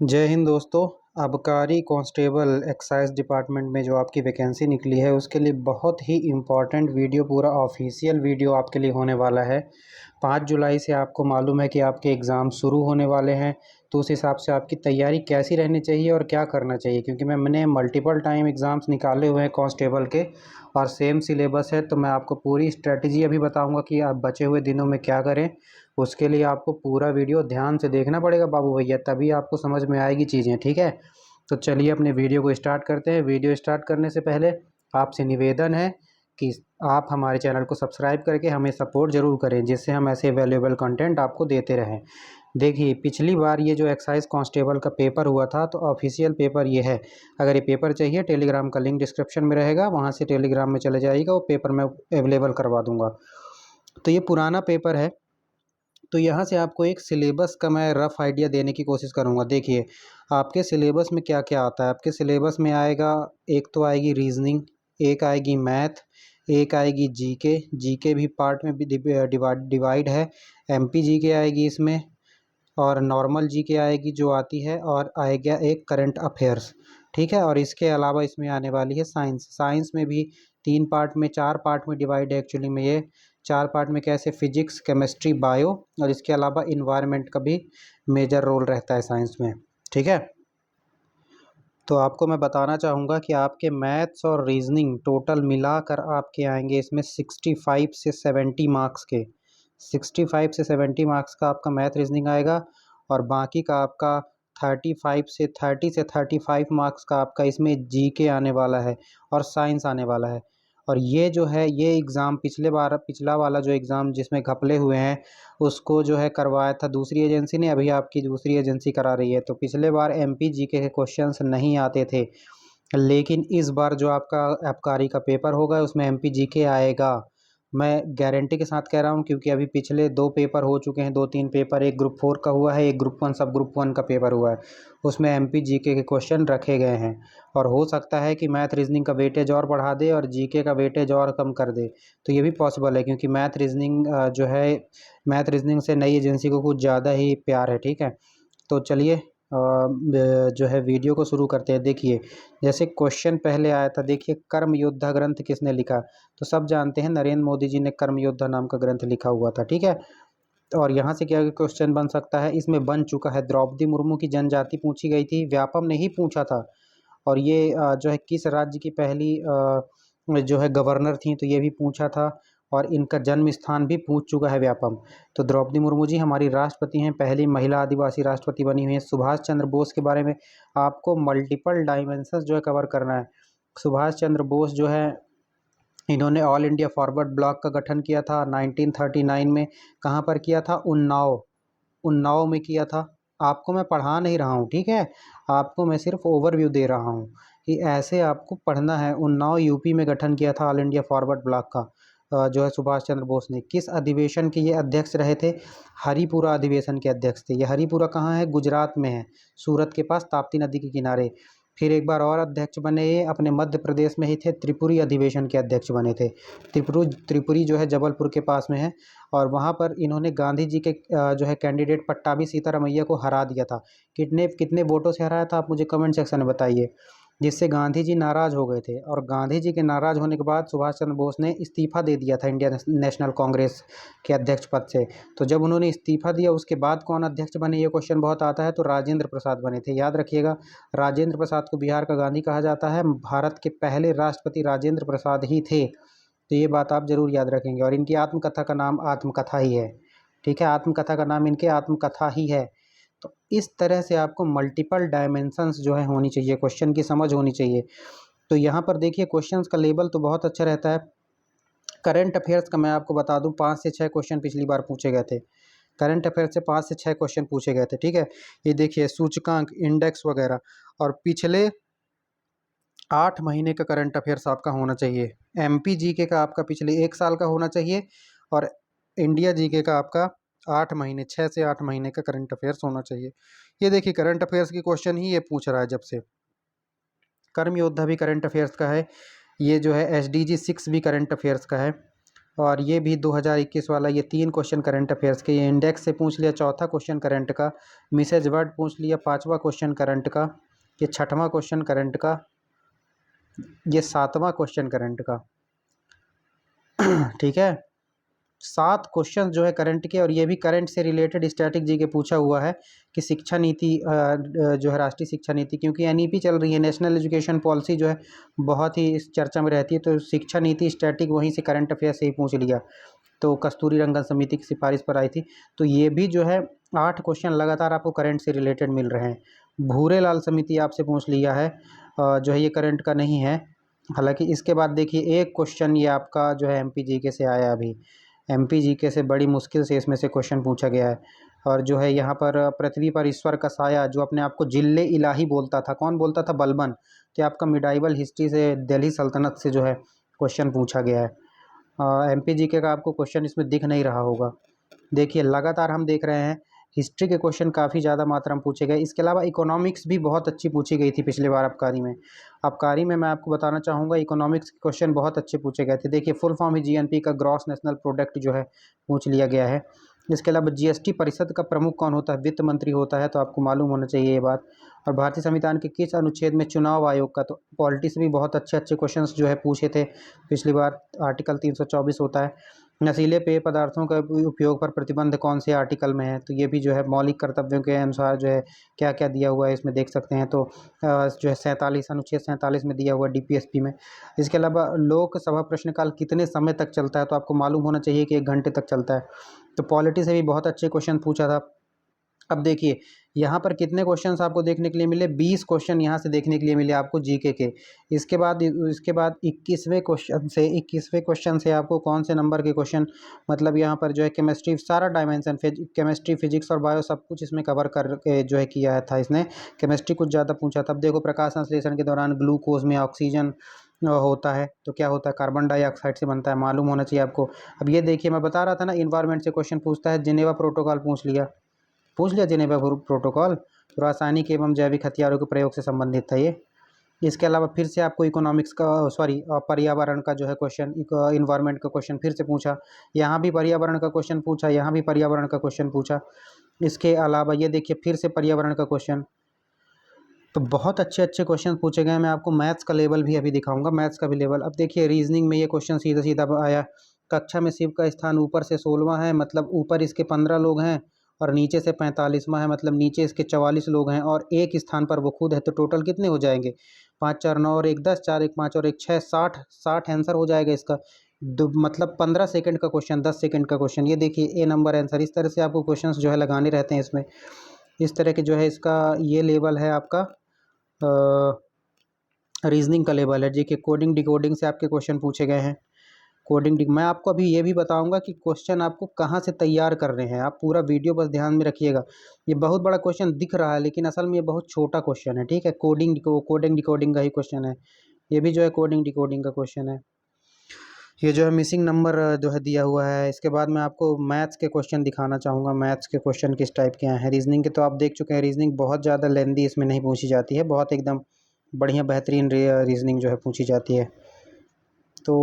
जय हिंद दोस्तों। आबकारी कांस्टेबल एक्साइज डिपार्टमेंट में जो आपकी वैकेंसी निकली है उसके लिए बहुत ही इम्पॉर्टेंट वीडियो, पूरा ऑफिशियल वीडियो आपके लिए होने वाला है। 5 जुलाई से आपको मालूम है कि आपके एग्ज़ाम शुरू होने वाले हैं, तो उस हिसाब से आपकी तैयारी कैसी रहनी चाहिए और क्या करना चाहिए, क्योंकि मैंने मल्टीपल टाइम एग्ज़ाम्स निकाले हुए हैं कांस्टेबल के और सेम सिलेबस है। तो मैं आपको पूरी स्ट्रेटजी अभी बताऊँगा कि आप बचे हुए दिनों में क्या करें। उसके लिए आपको पूरा वीडियो ध्यान से देखना पड़ेगा बाबू भैया, तभी आपको समझ में आएगी चीज़ें, ठीक है। तो चलिए अपने वीडियो को स्टार्ट करते हैं। वीडियो स्टार्ट करने से पहले आपसे निवेदन है कि आप हमारे चैनल को सब्सक्राइब करके हमें सपोर्ट ज़रूर करें, जिससे हम ऐसे वैल्यूएबल कंटेंट आपको देते रहें। देखिए, पिछली बार ये जो एक्साइज कांस्टेबल का पेपर हुआ था, तो ऑफिशियल पेपर ये है। अगर ये पेपर चाहिए, टेलीग्राम का लिंक डिस्क्रिप्शन में रहेगा, वहाँ से टेलीग्राम में चले जाइएगा, वो पेपर मैं अवेलेबल करवा दूँगा। तो ये पुराना पेपर है, तो यहाँ से आपको एक सिलेबस का मैं रफ़ आइडिया देने की कोशिश करूँगा। देखिए, आपके सिलेबस में क्या-क्या आता है। आपके सिलेबस में आएगा, एक तो आएगी रीज़निंग, एक आएगी मैथ, एक आएगी जीके। जीके भी पार्ट में भी डिवाइड है। एमपी जीके आएगी इसमें, और नॉर्मल जीके आएगी जो आती है, और आएगा एक करंट अफेयर्स, ठीक है। और इसके अलावा इसमें आने वाली है साइंस। साइंस में भी 3 पार्ट में, 4 पार्ट में डिवाइड है एक्चुअली में ये। 4 पार्ट में कैसे, फिजिक्स, केमिस्ट्री, बायो, और इसके अलावा इन्वायरमेंट का भी मेजर रोल रहता है साइंस में, ठीक है। तो आपको मैं बताना चाहूँगा कि आपके मैथ्स और रीजनिंग टोटल मिलाकर आपके आएंगे इसमें 65 से 70 मार्क्स के। 65 से 70 मार्क्स का आपका मैथ रीजनिंग आएगा, और बाकी का आपका 30 से 35 मार्क्स का आपका इसमें जीके आने वाला है और साइंस आने वाला है। और ये जो है, ये एग्ज़ाम पिछला वाला जो एग्ज़ाम जिसमें घपले हुए हैं, उसको जो है करवाया था दूसरी एजेंसी ने, अभी आपकी दूसरी एजेंसी करा रही है। तो पिछले बार एमपी जीके के क्वेश्चंस नहीं आते थे, लेकिन इस बार जो आपका आबकारी का पेपर होगा उसमें एमपी जीके आएगा। मैं गारंटी के साथ कह रहा हूँ, क्योंकि अभी पिछले 2 पेपर हो चुके हैं, 2-3 पेपर, एक ग्रुप 4 का हुआ है, एक ग्रुप 1 सब ग्रुप 1 का पेपर हुआ है। उसमें एमपी जीके के क्वेश्चन रखे गए हैं, और हो सकता है कि मैथ रीजनिंग का वेटेज और बढ़ा दे और जीके का वेटेज और कम कर दे। तो ये भी पॉसिबल है, क्योंकि मैथ रीजनिंग जो है, मैथ रीजनिंग से नई एजेंसी को कुछ ज़्यादा ही प्यार है, ठीक है। तो चलिए जो है वीडियो को शुरू करते हैं। देखिए, जैसे क्वेश्चन पहले आया था, देखिए, कर्म योद्धा ग्रंथ किसने लिखा। तो सब जानते हैं, नरेंद्र मोदी जी ने कर्म योद्धा नाम का ग्रंथ लिखा हुआ था, ठीक है। और यहाँ से क्या क्वेश्चन बन सकता है, इसमें बन चुका है, द्रौपदी मुर्मू की जनजाति पूछी गई थी, व्यापम ने ही पूछा था। और ये जो है किस राज्य की पहली जो है गवर्नर थी, तो ये भी पूछा था। और इनका जन्म स्थान भी पूछ चुका है व्यापम। तो द्रौपदी मुर्मू जी हमारी राष्ट्रपति हैं, पहली महिला आदिवासी राष्ट्रपति बनी हुई हैं। सुभाष चंद्र बोस के बारे में आपको मल्टीपल डायमेंशंस जो है कवर करना है। सुभाष चंद्र बोस जो है, इन्होंने ऑल इंडिया फॉरवर्ड ब्लॉक का गठन किया था 1939 में। कहाँ पर किया था? उन्नाव। उन्नाव में किया था। आपको मैं पढ़ा नहीं रहा हूँ, ठीक है। आपको मैं सिर्फ ओवरव्यू दे रहा हूँ कि ऐसे आपको पढ़ना है। उन्नाव यूपी में गठन किया था ऑल इंडिया फॉरवर्ड ब्लॉक का। जो है सुभाष चंद्र बोस ने। किस अधिवेशन के ये अध्यक्ष रहे थे? हरिपुरा अधिवेशन के अध्यक्ष थे। ये हरिपुरा कहाँ है? गुजरात में है, सूरत के पास, ताप्ती नदी के किनारे। फिर एक बार और अध्यक्ष बने, ये अपने मध्य प्रदेश में ही थे, त्रिपुरी अधिवेशन के अध्यक्ष बने थे। त्रिपुरी जो है जबलपुर के पास में है, और वहाँ पर इन्होंने गांधी जी के जो है कैंडिडेट पट्टाभी सीतारामैया को हरा दिया था। कितने कितने वोटों से हराया था, आप मुझे कमेंट सेक्शन में बताइए। जिससे गांधी जी नाराज़ हो गए थे, और गांधी जी के नाराज़ होने के बाद सुभाष चंद्र बोस ने इस्तीफ़ा दे दिया था इंडियन नेशनल कांग्रेस के अध्यक्ष पद से। तो जब उन्होंने इस्तीफ़ा दिया, उसके बाद कौन अध्यक्ष बने, ये क्वेश्चन बहुत आता है, तो राजेंद्र प्रसाद बने थे। याद रखिएगा, राजेंद्र प्रसाद को बिहार का गांधी कहा जाता है। भारत के पहले राष्ट्रपति राजेंद्र प्रसाद ही थे। तो ये बात आप ज़रूर याद रखेंगे। और इनकी आत्मकथा का नाम आत्मकथा ही है, ठीक है। आत्मकथा का नाम इनके आत्मकथा ही है। तो इस तरह से आपको मल्टीपल डायमेंशंस जो है होनी चाहिए, क्वेश्चन की समझ होनी चाहिए। तो यहाँ पर देखिए, क्वेश्चंस का लेवल तो बहुत अच्छा रहता है। करंट अफेयर्स का मैं आपको बता दूं, 5 से 6 क्वेश्चन पिछली बार पूछे गए थे। करंट अफेयर्स से 5 से 6 क्वेश्चन पूछे गए थे, ठीक है। ये देखिए, सूचकांक, इंडेक्स वगैरह, और पिछले 8 महीने का करंट अफेयर्स आपका होना चाहिए। एमपी जीके का आपका पिछले 1 साल का होना चाहिए, और इंडिया जीके का आपका 8 महीने, 6 से 8 महीने का करंट अफेयर्स होना चाहिए। ये देखिए, करंट अफेयर्स की क्वेश्चन ही ये पूछ रहा है जब से। कर्म योद्धा भी करंट अफेयर्स का है। ये जो है एसडीजी 6 भी करंट अफेयर्स का है। और ये भी 2021 वाला, ये 3 क्वेश्चन करंट अफेयर्स के। ये इंडेक्स से पूछ लिया, चौथा क्वेश्चन करंट का। मिसेज वर्ड पूछ लिया, 5वां क्वेश्चन करंट का। ये 6वां क्वेश्चन करंट का। ये 7वां क्वेश्चन करंट का। ठीक है, 7 क्वेश्चन जो है करंट के, और ये भी करंट से रिलेटेड स्टैटिक जी के पूछा हुआ है कि शिक्षा नीति जो है राष्ट्रीय शिक्षा नीति, क्योंकि एनईपी चल रही है, नेशनल एजुकेशन पॉलिसी जो है बहुत ही इस चर्चा में रहती है, तो शिक्षा नीति स्टैटिक वहीं से करंट अफेयर से ही पूछ लिया। तो कस्तूरी रंगन समिति की सिफारिश पर आई थी। तो ये भी जो है 8 क्वेश्चन लगातार आपको करंट से रिलेटेड मिल रहे हैं। भूरे लाल समिति आपसे पूछ लिया है, जो है ये करंट का नहीं है। हालांकि इसके बाद देखिए एक क्वेश्चन ये आपका जो है एमपी जीके से आया अभी। एमपी जीके से बड़ी मुश्किल से इसमें से क्वेश्चन पूछा गया है। और जो है यहाँ पर पृथ्वी पर ईश्वर का साया, जो अपने आप को जिल्ले इलाही बोलता था, कौन बोलता था? बलबन। तो आपका मिडाइवल हिस्ट्री से, दिल्ली सल्तनत से जो है क्वेश्चन पूछा गया है। एमपी जीके का आपको क्वेश्चन इसमें दिख नहीं रहा होगा। देखिए लगातार हम देख रहे हैं हिस्ट्री के क्वेश्चन काफ़ी ज़्यादा मात्रा में पूछे गए। इसके अलावा इकोनॉमिक्स भी बहुत अच्छी पूछी गई थी पिछली बार आबकारी में। आबकारी में मैं आपको बताना चाहूँगा इकोनॉमिक्स के क्वेश्चन बहुत अच्छे पूछे गए थे। देखिए फुल फॉर्म ही जीएनपी का, ग्रॉस नेशनल प्रोडक्ट जो है पूछ लिया गया है। इसके अलावा जीएसटी परिषद का प्रमुख कौन होता है? वित्त मंत्री होता है, तो आपको मालूम होना चाहिए ये बात। और भारतीय संविधान के किस अनुच्छेद में चुनाव आयोग का? तो पॉलिटी से भी बहुत अच्छे अच्छे क्वेश्चंस जो है पूछे थे पिछली बार। आर्टिकल 324 होता है। नशीले पेय पदार्थों का उपयोग पर प्रतिबंध कौन से आर्टिकल में है? तो ये भी जो है मौलिक कर्तव्यों के अनुसार जो है क्या क्या दिया हुआ है इसमें देख सकते हैं। तो जो है 47 अनुच्छेद 47 में दिया हुआ है डीपीएसपी में। इसके अलावा लोकसभा प्रश्नकाल कितने समय तक चलता है? तो आपको मालूम होना चाहिए कि 1 घंटे तक चलता है। तो पॉलिटी से भी बहुत अच्छे क्वेश्चन पूछा था। अब देखिए यहाँ पर कितने क्वेश्चंस आपको देखने के लिए मिले? 20 क्वेश्चन यहाँ से देखने के लिए मिले आपको जीके के। इसके बाद 21वें क्वेश्चन से आपको कौन से नंबर के क्वेश्चन, मतलब यहाँ पर जो है केमिस्ट्री, सारा डायमेंशन, केमिस्ट्री, फिजिक्स और बायो सब कुछ इसमें कवर करके जो है किया था इसने। केमिस्ट्री कुछ ज़्यादा पूछा। तब देखो प्रकाश संश्लेषण के दौरान ग्लूकोज में ऑक्सीजन होता है, तो क्या होता है? कार्बन डाइऑक्साइड से बनता है, मालूम होना चाहिए आपको। अब ये देखिए मैं बता रहा था ना, इन्वायरमेंट से क्वेश्चन पूछता है। जिनेवा प्रोटोकॉल पूछ लिया जिनेवा प्रोटोकॉल, तो रासायनिक एवं जैविक हथियारों के प्रयोग से संबंधित था ये। इसके अलावा फिर से आपको इकोनॉमिक्स का, पर्यावरण का जो है क्वेश्चन, इन्वायरमेंट का क्वेश्चन फिर से पूछा। यहाँ भी पर्यावरण का क्वेश्चन पूछा, यहाँ भी पर्यावरण का क्वेश्चन पूछा। इसके अलावा ये देखिए फिर से पर्यावरण का क्वेश्चन। तो बहुत अच्छे अच्छे क्वेश्चन पूछे गए। मैं आपको मैथ्स का लेवल भी अभी दिखाऊंगा, मैथ्स का भी लेवल। अब देखिए रीजनिंग में ये क्वेश्चन सीधा सीधा आया। कक्षा में शिव का स्थान ऊपर से 16वां है, मतलब ऊपर इसके 15 लोग हैं, और नीचे से 45वां है, मतलब नीचे इसके 44 लोग हैं, और एक स्थान पर वो खुद है। तो टोटल कितने हो जाएंगे? 5 4 9 और 1 10, 4 1 5 और 1 6, 60 आंसर हो जाएगा इसका। मतलब 15 सेकंड का क्वेश्चन, 10 सेकंड का क्वेश्चन। ये देखिए ए नंबर आंसर। इस तरह से आपको क्वेश्चंस जो है लगाने रहते हैं इसमें। इस तरह के जो है इसका ये लेवल है आपका, रीजनिंग का लेवल है। जी के कोडिंग डिकोडिंग से आपके क्वेश्चन पूछे गए हैं। मैं आपको अभी ये भी बताऊंगा कि क्वेश्चन आपको कहाँ से तैयार कर रहे हैं। आप पूरा वीडियो बस ध्यान में रखिएगा। ये बहुत बड़ा क्वेश्चन दिख रहा है, लेकिन असल में ये बहुत छोटा क्वेश्चन है, ठीक है। कोडिंग डिकोडिंग का ही क्वेश्चन है। ये भी जो है कोडिंग डिकोडिंग का क्वेश्चन है। ये जो है मिसिंग नंबर जो है दिया हुआ है। इसके बाद मैं आपको मैथ्स के क्वेश्चन दिखाना चाहूँगा। मैथ्स के क्वेश्चन किस टाइप के हैं। रीजनिंग के तो आप देख चुके हैं, रीजनिंग बहुत ज़्यादा लेंदी इसमें नहीं पूछी जाती है, बहुत एकदम बढ़िया बेहतरीन रीजनिंग जो है पूछी जाती है। तो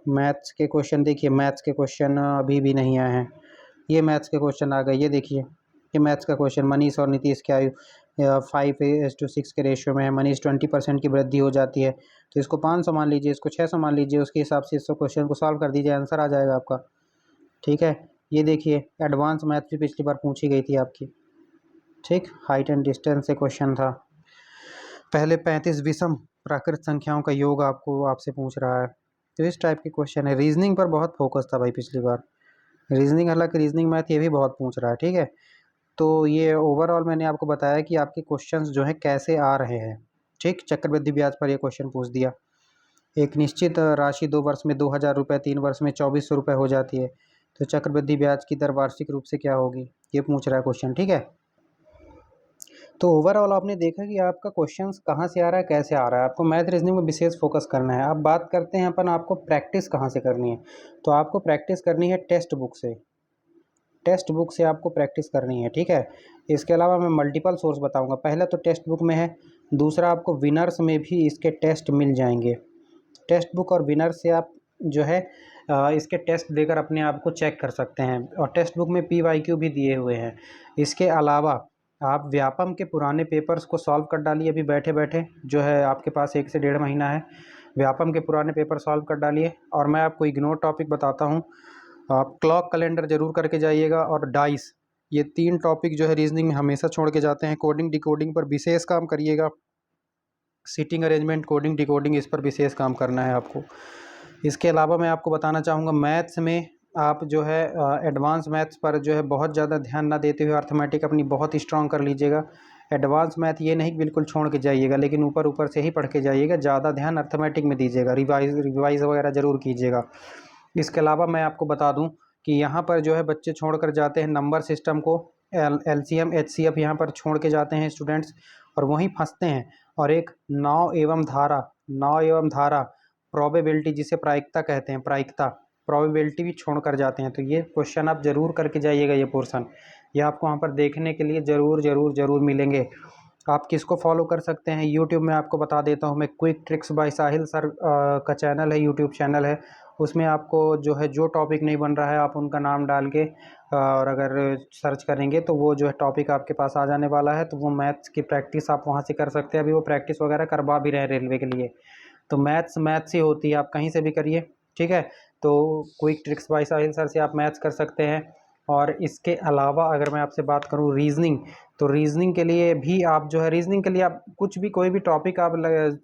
मैथ्स के क्वेश्चन देखिए, मैथ्स के क्वेश्चन अभी भी नहीं आए हैं। ये मैथ्स के क्वेश्चन आ गए। ये देखिए ये मैथ्स का क्वेश्चन, मनीष और नीतीश की आयु 5:6 के रेशियो में है। मनीष 20% की वृद्धि हो जाती है, तो इसको 500 मान लीजिए, इसको 600 मान लीजिए। उसके हिसाब से इस क्वेश्चन को सॉल्व कर दीजिए, आंसर आ जाएगा आपका, ठीक है। ये देखिए एडवांस मैथ्स भी पिछली बार पूछी गई थी आपकी, ठीक। हाइट एंड डिस्टेंस से क्वेश्चन था। पहले 35 विषम प्राकृत संख्याओं का योग आपसे पूछ रहा है। तो इस टाइप के क्वेश्चन है। रीजनिंग पर बहुत फोकस था भाई पिछली बार। रीजनिंग, हालांकि रीजनिंग मैथ ये भी बहुत पूछ रहा है, ठीक है। तो ये ओवरऑल मैंने आपको बताया कि आपके क्वेश्चंस जो है कैसे आ रहे हैं, ठीक। चक्रवृद्धि ब्याज पर ये क्वेश्चन पूछ दिया। एक निश्चित राशि 2 वर्ष में 2000 रुपये, 3 वर्ष में 2400 रुपये हो जाती है, तो चक्रवृद्धि ब्याज की दर वार्षिक रूप से क्या होगी, ये पूछ रहा है क्वेश्चन, ठीक है। तो ओवरऑल आपने देखा कि आपका क्वेश्चंस कहाँ से आ रहा है, कैसे आ रहा है। आपको मैथ रीजनिंग में विशेष फोकस करना है। अब बात करते हैं अपन, आपको प्रैक्टिस कहाँ से करनी है। तो आपको प्रैक्टिस करनी है टेक्स्ट बुक से। टेक्स्ट बुक से आपको प्रैक्टिस करनी है, ठीक है। इसके अलावा मैं मल्टीपल सोर्स बताऊंगा। पहला तो टेक्स्ट बुक में है, दूसरा आपको विनर्स में भी इसके टेस्ट मिल जाएंगे। टेक्स्ट बुक और विनर से आप जो है इसके टेस्ट देकर अपने आप को चेक कर सकते हैं और टेक्स्ट बुक में PYQ भी दिए हुए हैं। इसके अलावा आप व्यापम के पुराने पेपर्स को सॉल्व कर डालिए अभी बैठे बैठे, जो है आपके पास 1 से 1.5 महीना है। व्यापम के पुराने पेपर सॉल्व कर डालिए। और मैं आपको इग्नोर टॉपिक बताता हूँ, आप क्लॉक कैलेंडर जरूर करके जाइएगा और डाइस, ये 3 टॉपिक जो है रीजनिंग में हमेशा छोड़ के जाते हैं। कोडिंग डिकोडिंग पर विशेष काम करिएगा, सीटिंग अरेंजमेंट, कोडिंग डिकोडिंग, इस पर विशेष काम करना है आपको। इसके अलावा मैं आपको बताना चाहूँगा, मैथ्स में आप जो है एडवांस मैथ्स पर जो है बहुत ज़्यादा ध्यान ना देते हुए अर्थमेटिक अपनी बहुत स्ट्रांग कर लीजिएगा। एडवांस मैथ ये नहीं कि बिल्कुल छोड़ के जाइएगा, लेकिन ऊपर ऊपर से ही पढ़ के जाइएगा, ज़्यादा ध्यान अर्थमेटिक में दीजिएगा, रिवाइज वगैरह ज़रूर कीजिएगा। इसके अलावा मैं आपको बता दूं कि यहाँ पर जो है बच्चे छोड़ कर जाते हैं नंबर सिस्टम को, LCM HCF यहाँ पर छोड़ के जाते हैं स्टूडेंट्स और वहीं फंसते हैं। और एक नाव एवं धारा प्रोबेबिलिटी, जिसे प्रायिकता कहते हैं, प्रायिकता प्रोबेबिलिटी भी छोड़ कर जाते हैं। तो ये क्वेश्चन आप ज़रूर करके जाइएगा, ये पोर्शन ये आपको वहाँ पर देखने के लिए ज़रूर ज़रूर ज़रूर मिलेंगे। आप किसको फॉलो कर सकते हैं, यूट्यूब में आपको बता देता हूँ मैं, क्विक ट्रिक्स बाय साहिल सर का चैनल है, यूट्यूब चैनल है। उसमें आपको जो है जो टॉपिक नहीं बन रहा है आप उनका नाम डाल के और अगर सर्च करेंगे तो वो जो है टॉपिक आपके पास आ जाने वाला है। तो वो मैथ्स की प्रैक्टिस आप वहाँ से कर सकते हैं। अभी वो प्रैक्टिस वगैरह करवा भी रहे हैं रेलवे के लिए। तो मैथ्स ही होती है, आप कहीं से भी करिए, ठीक है। तो क्विक ट्रिक्स बाय साहिल सर से आप मैथ्स कर सकते हैं। और इसके अलावा अगर मैं आपसे बात करूँ रीजनिंग, तो रीजनिंग के लिए भी आप जो है, रीजनिंग के लिए आप कुछ भी कोई भी टॉपिक आप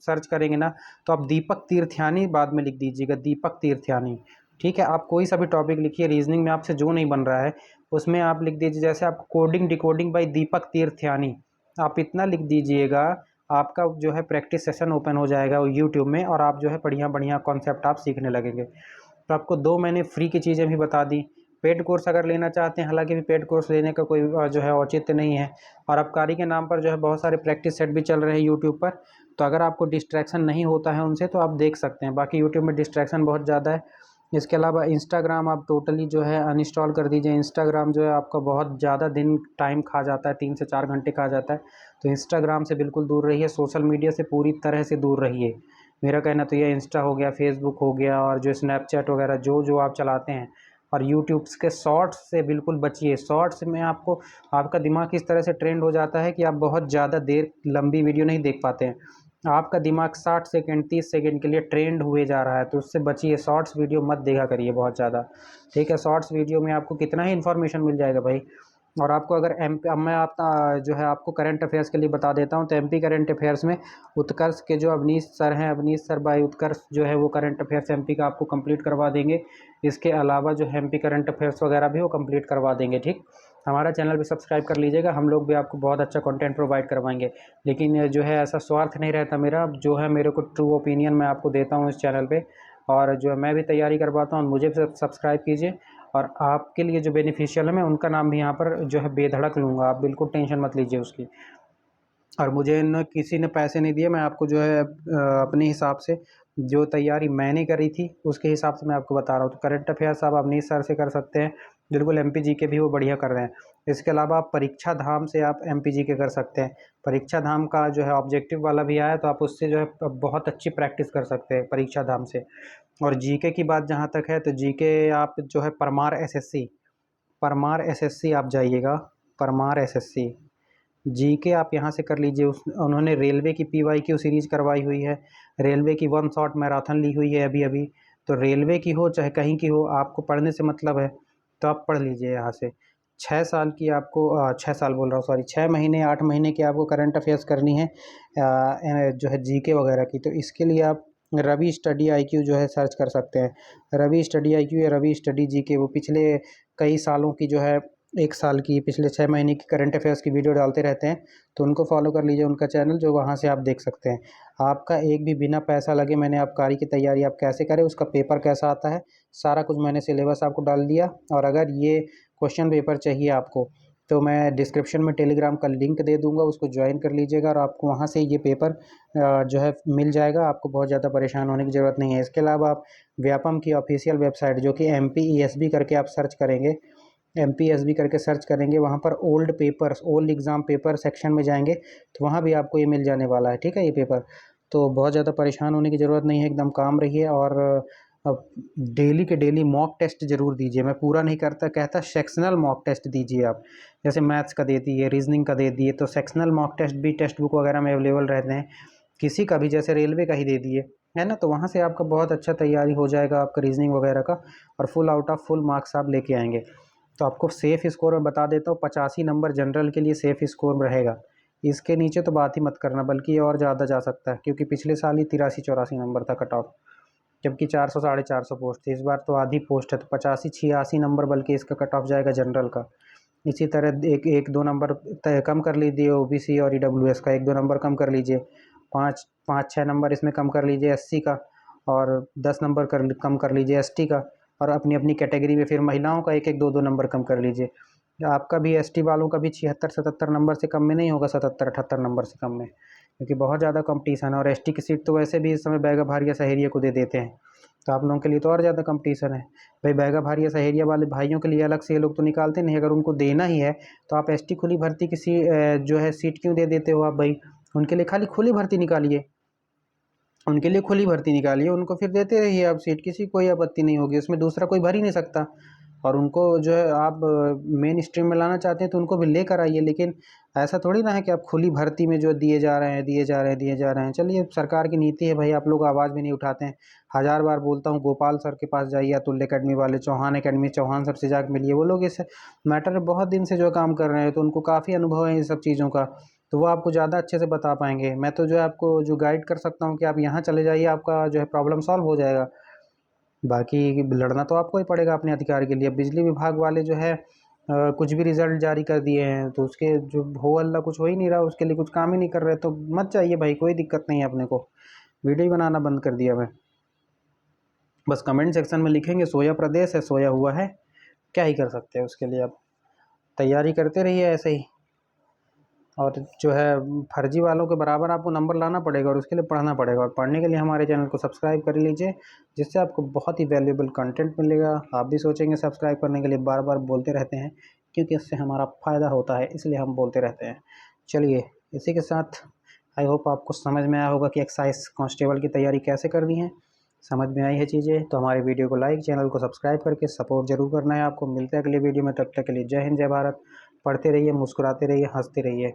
सर्च करेंगे ना, तो आप दीपक तीर्थयानी बाद में लिख दीजिएगा, दीपक तीर्थयानी, ठीक है। आप कोई सा भी टॉपिक लिखिए रीजनिंग में आपसे जो नहीं बन रहा है उसमें आप लिख दीजिए, जैसे आप कोडिंग डिकोडिंग बाय दीपक तीर्थयानी, आप इतना लिख दीजिएगा, आपका जो है प्रैक्टिस सेशन ओपन हो जाएगा यूट्यूब में और आप जो है बढ़िया बढ़िया कॉन्सेप्ट आप सीखने लगेंगे। तो आपको 2 मैंने फ्री की चीज़ें भी बता दी। पेड कोर्स अगर लेना चाहते हैं, हालांकि भी पेड कोर्स लेने का कोई जो है औचित्य नहीं है। और आबकारी के नाम पर जो है बहुत सारे प्रैक्टिस सेट भी चल रहे हैं यूट्यूब पर, तो अगर आपको डिस्ट्रैक्शन नहीं होता है उनसे तो आप देख सकते हैं। बाकी यूट्यूब में डिस्ट्रैक्शन बहुत ज़्यादा है। इसके अलावा इंस्टाग्राम आप टोटली जो है अनइंस्टॉल कर दीजिए। इंस्टाग्राम जो है आपका बहुत ज़्यादा दिन टाइम खा जाता है, 3 से 4 घंटे खा जाता है। तो इंस्टाग्राम से बिल्कुल दूर रहिए, सोशल मीडिया से पूरी तरह से दूर रहिए। मेरा कहना तो ये इंस्टा हो गया, फेसबुक हो गया और जो स्नैपचैट वगैरह जो जो आप चलाते हैं, और यूट्यूब के शॉर्ट्स से बिल्कुल बचिए। शॉर्ट्स में आपको आपका दिमाग इस तरह से ट्रेंड हो जाता है कि आप बहुत ज़्यादा देर लंबी वीडियो नहीं देख पाते हैं। आपका दिमाग 60 सेकंड 30 सेकंड के लिए ट्रेंड हुए जा रहा है, तो उससे बचिए। शॉर्ट्स वीडियो मत देखा करिए बहुत ज़्यादा, ठीक है। शॉर्ट्स वीडियो में आपको कितना ही इन्फॉर्मेशन मिल जाएगा भाई। और आपको अगर अब मैं आप जो है आपको करंट अफेयर्स के लिए बता देता हूँ, तो MP करंट अफेयर्स में उत्कर्ष के जो अवनीश सर हैं, अवनीश सर बाय उत्कर्ष जो है वो करंट अफेयर्स MP का आपको कंप्लीट करवा देंगे। इसके अलावा जो है MP करंट अफेयर्स वगैरह भी वो कंप्लीट करवा देंगे, ठीक। हमारा चैनल भी सब्सक्राइब कर लीजिएगा, हम लोग भी आपको बहुत अच्छा कंटेंट प्रोवाइड करवाएंगे। लेकिन जो है ऐसा स्वार्थ नहीं रहता मेरा, जो है मेरे को ट्रू ओपिनियन मैं आपको देता हूँ इस चैनल पे। और जो है मैं भी तैयारी करवाता हूँ, मुझे भी सब्सक्राइब कीजिए। और आपके लिए जो बेनिफिशियल है मैं उनका नाम भी यहाँ पर जो है बेधड़क लूँगा, आप बिल्कुल टेंशन मत लीजिए उसकी। और मुझे न किसी ने पैसे नहीं दिए, मैं आपको जो है अपने हिसाब से जो तैयारी मैंने करी थी उसके हिसाब से मैं आपको बता रहा हूँ। तो करंट अफेयर्स आप अवनीश सर से कर सकते हैं, बिल्कुल MP GK भी वो बढ़िया कर रहे हैं। इसके अलावा आप परीक्षा धाम से आप MP GK कर सकते हैं। परीक्षा धाम का जो है ऑब्जेक्टिव वाला भी आया, तो आप उससे जो है बहुत अच्छी प्रैक्टिस कर सकते हैं परीक्षा धाम से। और GK की बात जहाँ तक है, तो GK आप जो है परमार SSC आप जाइएगा, परमार SSC GK आप यहाँ से कर लीजिए। उस उन्होंने रेलवे की PYQ सीरीज़ करवाई हुई है, रेलवे की 1 शॉट मैराथन ली हुई है अभी अभी। तो रेलवे की हो चाहे कहीं की हो, आपको पढ़ने से मतलब है तो आप पढ़ लीजिए यहाँ से। 6 साल की आपको 6 साल बोल रहा हूँ, सॉरी 6 महीने 8 महीने की आपको करंट अफेयर्स करनी है जो है GK वगैरह की। तो इसके लिए आप रवि स्टडी IQ जो है सर्च कर सकते हैं। रवि स्टडी IQ या रवि स्टडी GK, वो पिछले कई सालों की जो है 1 साल की, पिछले 6 महीने की करंट अफेयर्स की वीडियो डालते रहते हैं। तो उनको फॉलो कर लीजिए, उनका चैनल जो वहाँ से आप देख सकते हैं। आपका एक भी बिना पैसा लगे मैंने आबकारी की तैयारी आप कैसे करें, उसका पेपर कैसा आता है, सारा कुछ मैंने सिलेबस आपको डाल दिया। और अगर ये क्वेश्चन पेपर चाहिए आपको, तो मैं डिस्क्रिप्शन में टेलीग्राम का लिंक दे दूंगा, उसको ज्वाइन कर लीजिएगा और आपको वहाँ से ये पेपर जो है मिल जाएगा। आपको बहुत ज़्यादा परेशान होने की ज़रूरत नहीं है। इसके अलावा आप व्यापम की ऑफिशियल वेबसाइट जो कि MPESB करके आप सर्च करेंगे, MPSB करके सर्च करेंगे, वहाँ पर old papers, old exam paper section में जाएंगे तो वहाँ भी आपको ये मिल जाने वाला है, ठीक है, ये पेपर। तो बहुत ज़्यादा परेशान होने की ज़रूरत नहीं है, एकदम काम रहिए। और अब डेली के डेली मॉक टेस्ट ज़रूर दीजिए। मैं पूरा नहीं कहता सेक्शनल मॉक टेस्ट दीजिए आप। जैसे मैथ्स का दे दिए, रीजनिंग का दे दिए, तो सेक्शनल मॉक टेस्ट भी टेक्स्ट बुक वगैरह में अवेलेबल रहते हैं। किसी का भी, जैसे रेलवे का ही दे दिए, है ना, तो वहाँ से आपका बहुत अच्छा तैयारी हो जाएगा आपका रीजनिंग वगैरह का, और full out of full marks आप लेके आएंगे। तो आपको सेफ़ स्कोर मैं बता देता हूँ, 85 नंबर जनरल के लिए सेफ़ स्कोर रहेगा। इसके नीचे तो बात ही मत करना, बल्कि ये और ज़्यादा जा सकता है, क्योंकि पिछले साल ही 83-84 नंबर था कट ऑफ, जबकि 400 साढ़े 400 पोस्ट थी। इस बार तो आधी पोस्ट है, तो 85-86 नंबर बल्कि इसका कट ऑफ जाएगा जनरल का। इसी तरह एक दो नंबर कम कर लीजिए ओबीसी और ईडब्ल्यूएस का, 1-2 नंबर कम कर लीजिए। 5-6 नंबर इसमें कम कर लीजिए एससी का, और 10 नंबर कम कर लीजिए एसटी का, और अपनी अपनी कैटेगरी में फिर महिलाओं का 1-1 2-2 नंबर कम कर लीजिए। आपका भी एसटी वालों का भी 76-77 नंबर से कम में नहीं होगा, 77-78 नंबर से कम में, क्योंकि बहुत ज़्यादा कंपटीशन है। और एसटी की सीट तो वैसे भी इस समय बैगा भारिया सहेरिया को दे देते हैं, तो आप लोगों के लिए तो और ज़्यादा कंपटीशन है भाई। बैगा भारिया सहेरिया वाले भाइयों के लिए अलग से ये लोग तो निकालते नहीं। अगर उनको देना ही है तो आप एसटी खुली भर्ती की जो है सीट क्यों दे देते हो आप भाई? उनके लिए खाली खुली भर्ती निकालिए, उनके लिए खुली भर्ती निकालिए, उनको फिर देते रहिए आप सीट, किसी कोई आपत्ति नहीं होगी उसमें, दूसरा कोई भर ही नहीं सकता। और उनको जो है आप मेन स्ट्रीम में लाना चाहते हैं तो उनको भी लेकर आइए, लेकिन ऐसा थोड़ी ना है कि आप खुली भर्ती में जो दिए जा रहे हैं दिए जा रहे हैं दिए जा रहे हैं। चलिए, सरकार की नीति है भाई, आप लोग आवाज़ भी नहीं उठाते हैं। हज़ार बार बोलता हूँ, गोपाल सर के पास जाइए, अतुल्य अकेडमी वाले, चौहान अकेडमी, चौहान सर से जाकर मिलिए। वो लोग इस मैटर में बहुत दिन से जो काम कर रहे हैं, तो उनको काफ़ी अनुभव है इन सब चीज़ों का, तो वो आपको ज़्यादा अच्छे से बता पाएंगे। मैं तो जो है आपको जो गाइड कर सकता हूँ कि आप यहाँ चले जाइए, आपका जो है प्रॉब्लम सॉल्व हो जाएगा। बाकी लड़ना तो आपको ही पड़ेगा अपने अधिकार के लिए। बिजली विभाग वाले जो है कुछ भी रिज़ल्ट जारी कर दिए हैं, तो उसके जो हो अल्लाह कुछ हो ही नहीं रहा, उसके लिए कुछ काम ही नहीं कर रहे, तो मत जाइए भाई, कोई दिक्कत नहीं है अपने को। वीडियो ही बनाना बंद कर दिया मैं। बस कमेंट सेक्शन में लिखेंगे सोया प्रदेश है, सोया हुआ है, क्या ही कर सकते हैं उसके लिए। आप तैयारी करते रहिए ऐसे ही, और जो है फर्जी वालों के बराबर आपको नंबर लाना पड़ेगा, और उसके लिए पढ़ना पड़ेगा। और पढ़ने के लिए हमारे चैनल को सब्सक्राइब कर लीजिए, जिससे आपको बहुत ही वैल्यूएबल कंटेंट मिलेगा। आप भी सोचेंगे सब्सक्राइब करने के लिए, बार बार बोलते रहते हैं, क्योंकि इससे हमारा फ़ायदा होता है, इसलिए हम बोलते रहते हैं। चलिए, इसी के साथ आई होप आपको समझ में आया होगा कि एक्साइज कांस्टेबल की तैयारी कैसे करनी है। समझ में आई है चीज़ें तो हमारे वीडियो को लाइक, चैनल को सब्सक्राइब करके सपोर्ट जरूर करना है आपको। मिलते हैं अगले वीडियो में, तब तक के लिए जय हिंद, जय भारत। पढ़ते रहिए, मुस्कुराते रहिए, हंसते रहिए।